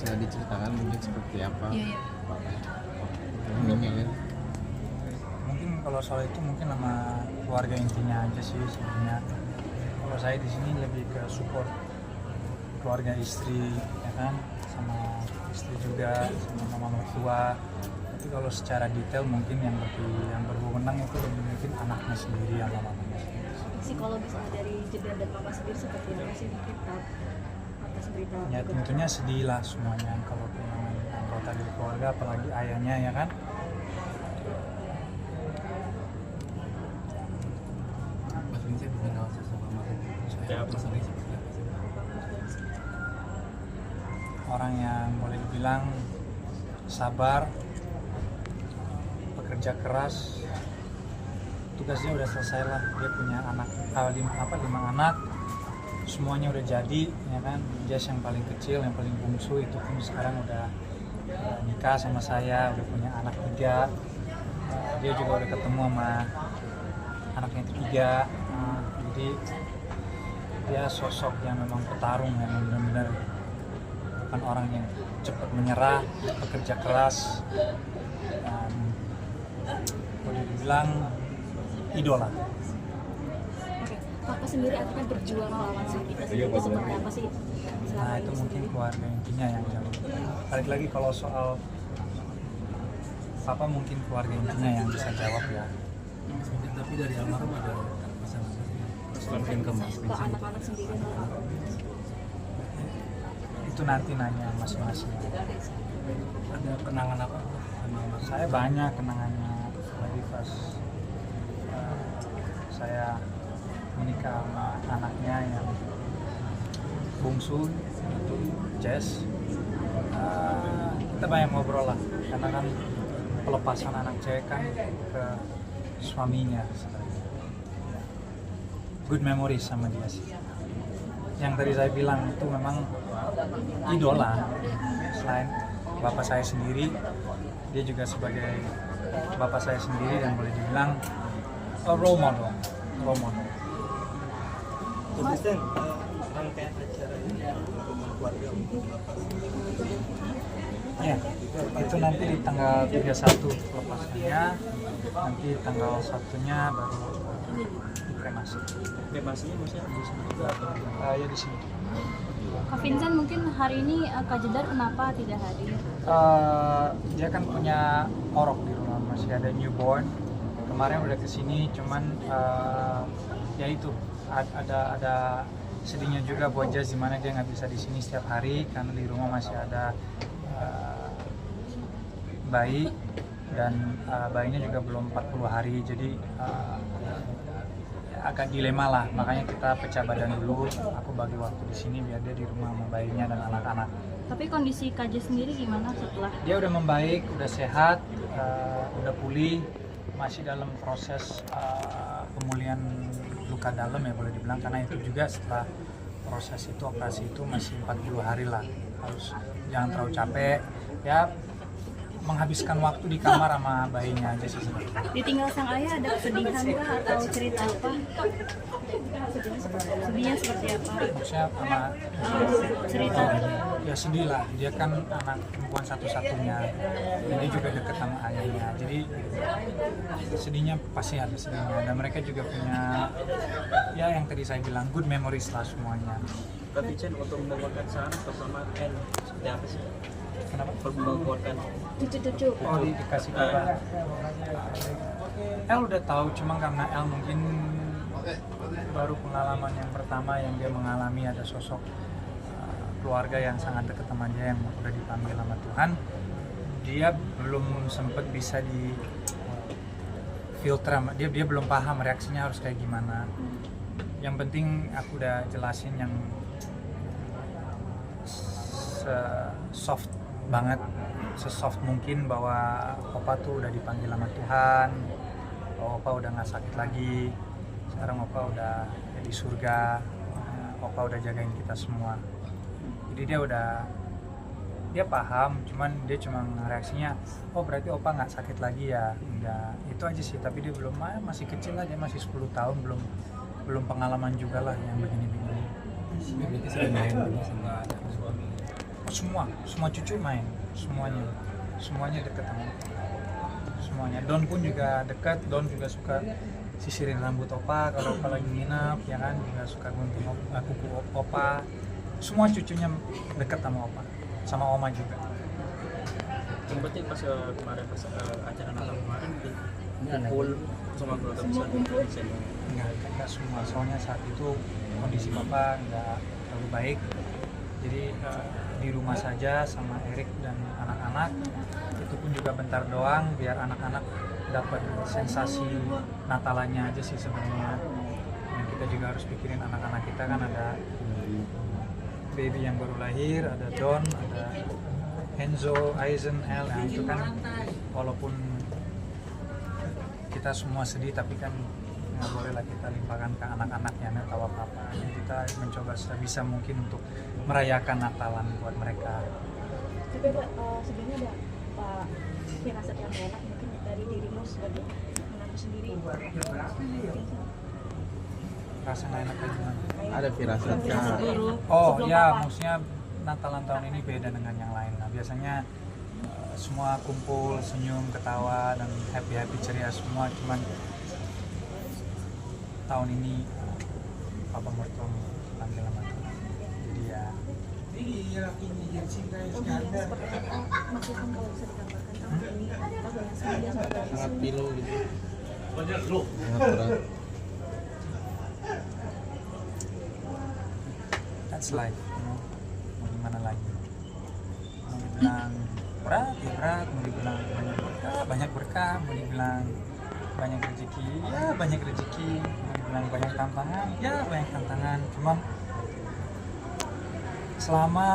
bisa diceritakan mungkin seperti apa? Iya. Mungkin Mungkin kalau soal itu mungkin sama keluarga intinya aja sih sebenarnya. Kalau saya di sini lebih ke support keluarga istri, ya kan, sama istri juga, sama mama mertua. Tapi kalau secara detail mungkin yang berwenang itu lebih mungkin anaknya sendiri sama mamanya sendiri. Psikologis dari Jeddah dan Papa sendiri seperti apa sih mungkin atas berita Ya tentunya sedih lah semuanya kalau kehilangan anggota dari keluarga, apalagi ayahnya, ya kan. Mas Vincent mengenal sosok almarhum saya personally seperti apa sih? Orang yang boleh dibilang sabar, bekerja keras, tugasnya udah selesai lah. Dia punya anak, 5 anak, semuanya udah jadi, ya kan. Jess yang paling kecil, yang paling bungsu itu pun sekarang udah nikah sama saya, udah punya anak 3. Dia juga udah ketemu sama anaknya 3. Jadi dia sosok yang memang petarung, yang benar-benar bukan orang yang cepat menyerah, bekerja keras, dan boleh dibilang idola. Oke. Papa sendiri akan berjuang melawan sakit itu seperti apa sih? Nah itu mungkin keluarga intinya yang jauh. Balik lagi kalau soal Papa mungkin keluarga intinya yang bisa jawab ya. Tapi dari almarhum ada pesan apa sih? Mungkin ke Mas Ke Vincent. anak-anak sendiri. Itu nanti nanya masing-masing. Ada kenangan apa? Saya banyak kenangannya lagi pas saya menikah sama anaknya yang bungsu itu Jess. Kita banyak ngobrol lah karena kan pelepasan anak cewek kan ke suaminya sebenarnya. Good memories sama dia sih. Yang tadi saya bilang itu memang idola. Selain bapak saya sendiri, dia juga sebagai bapak saya sendiri dan boleh dibilang role model. Vincent, rangkaian acara ini hubungan keluarga untuk apa? Ya, itu nanti di tanggal 31 pelepasannya, nanti tanggal 1-nya baru dikremasi. Kremasinya maksudnya di sini juga atau Ya di sini. Kak Vincent mungkin hari ini Kak Jeddah kenapa tidak hadir? Dia kan punya orok di rumah, masih ada newborn. Kemarin udah kesini, cuman ya itu ada sedihnya juga buat Jazz, dimana dia nggak bisa di sini setiap hari karena di rumah masih ada bayi dan bayinya juga belum 40 hari, jadi agak dilema lah, makanya kita pecah badan dulu. Aku bagi waktu di sini biar dia di rumah sama bayinya dan anak-anak. Tapi kondisi Kak Jeddah sendiri gimana setelah? Dia udah membaik, udah sehat, udah pulih, masih dalam proses pemulihan luka dalam ya boleh dibilang, karena itu juga setelah proses itu, operasi itu masih 40 hari lah, harus jangan terlalu capek ya, menghabiskan waktu di kamar sama bayinya aja sih sebenarnya. Ditinggal sang ayah ada kesedihan kah atau cerita apa? Sedihnya seperti apa? Maksudnya sama Cerita. ya sedih lah, dia kan anak perempuan satu-satunya, dan dia juga dekat sama ayahnya, jadi sedihnya pasti ada sedihnya, dan mereka juga punya ya yang tadi saya bilang good memories lah semuanya. Kak Vincent untuk membuatkan saran bersama N seperti apa sih? Kenapa? Membuatkan Cucu-cucu. Oh dikasih kabar. El udah tahu, cuma karena El mungkin baru pengalaman yang pertama yang dia mengalami ada sosok keluarga yang sangat dekat sama dia yang udah dipanggil sama Tuhan. Dia belum sempat bisa di filter, dia belum paham reaksinya harus kayak gimana. Yang penting aku udah jelasin yang soft banget, sesoft mungkin, bahwa Opa tuh udah dipanggil sama Tuhan, bahwa Opa udah nggak sakit lagi, sekarang Opa udah di surga, Opa udah jagain kita semua. Jadi dia paham, cuman dia cuma reaksinya, oh berarti Opa nggak sakit lagi ya, enggak, itu aja sih. Tapi dia belum, masih kecil lah, dia masih 10 tahun, belum pengalaman juga lah yang begini-begini. Berarti sudah main sama suami. semua cucu main, semuanya dekat sama semuanya. Don pun juga dekat, Don juga suka sisirin rambut opa kalau opa lagi nginap, ya kan, juga suka gunting kuku opa. Semua cucunya dekat sama opa, sama oma juga. Berarti pas kemarin pas acara Natal kemarin kumpul sama keluarga besar Enggak semua, soalnya saat itu kondisi papa nggak terlalu baik, jadi di rumah saja sama Erik dan anak-anak. Itu pun juga bentar doang biar anak-anak dapat sensasi Natalannya aja sih sebenarnya. Dan kita juga harus pikirin anak-anak kita, kan ada baby yang baru lahir, ada Don, ada Enzo, Aizen, El. Nah itu kan walaupun kita semua sedih, tapi kan nggak boleh lah kita limpahkan ke anak-anaknya, nggak tahu apa-apa. Jadi kita mencoba sebisa mungkin untuk merayakan Natalan buat mereka. Tapi Pak, sebenarnya ada Pak firasat yang enak mungkin dari dirimu sebagai menantu sendiri. Rasa nggak enak kayak gimana? Ada firasat kah? Oh Sebelum ya, Papa. maksudnya Natalan tahun ini beda dengan yang lain. Nah, biasanya semua kumpul, senyum, ketawa, dan happy ceria semua. Cuman tahun ini Papa mertua panggil sama Tuhan. Jadi ya Seperti apa maksudnya kalau bisa digambarkan tahun ini, tahun yang sebenarnya Sangat pilu gitu. Sangat berat. that's life, you know. Mau gimana lagi? Mau dibilang berat, ya berat. Mau dibilang banyak berkah, mau dibilang banyak rezeki, ya banyak rezeki. Mau dibilang banyak tantangan, ya banyak tantangan. Cuma selama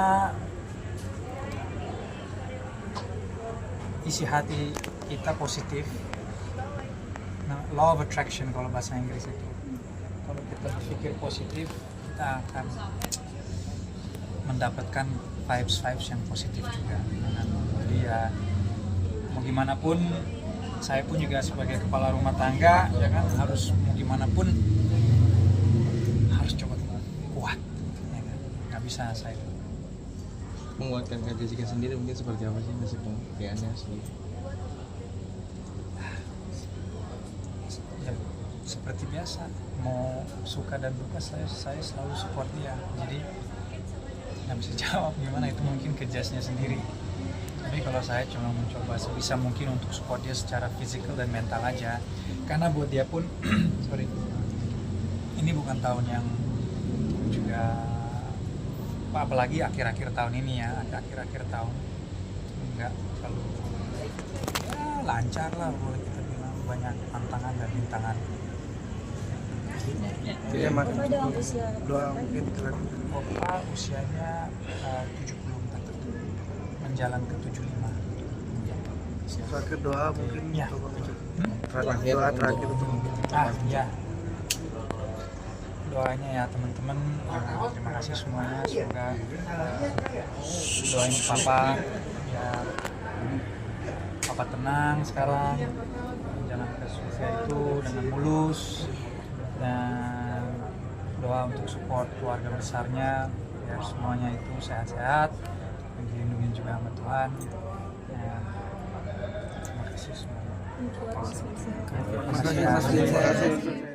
isi hati kita positif, nah, law of attraction kalau bahasa Inggris itu, kalau kita berpikir positif, kita akan mendapatkan vibes yang positif juga. Jadi ya mau gimana pun, saya pun juga sebagai kepala rumah tangga, ya kan, harus mau gimana pun harus coba kuat, ya kan? Nggak bisa saya. Menguatkan Kak Jessica sendiri mungkin seperti apa sih nasib pembagiannya sih? Ya, seperti biasa, mau suka dan duka saya selalu support dia. Jadi nggak bisa jawab gimana, itu mungkin ke Jazz-nya sendiri. Tapi kalau saya cuma mencoba sebisa mungkin untuk support dia secara fisikal dan mental aja, karena buat dia pun sorry, ini bukan tahun yang juga, apalagi akhir-akhir tahun ini ya, akhir-akhir tahun nggak terlalu ya, lancar lah, boleh kita bilang, banyak tantangan dan rintangan. Jadi emang Bapak dalam usia doa mungkin terakhir. Opa usianya 74, menjalan ke 75. Terakhir doa mungkin Ya. doa terakhir untuk Ya, doanya ya teman-teman, terima kasih semuanya, semoga doain Papa ya, Papa tenang sekarang, jalan ke surga itu dengan mulus, dan doa untuk support keluarga besarnya biar semuanya itu sehat-sehat dan dilindungi juga sama Tuhan. Ya, terima kasih semuanya. kuat, Terima kasih. Terima kasih.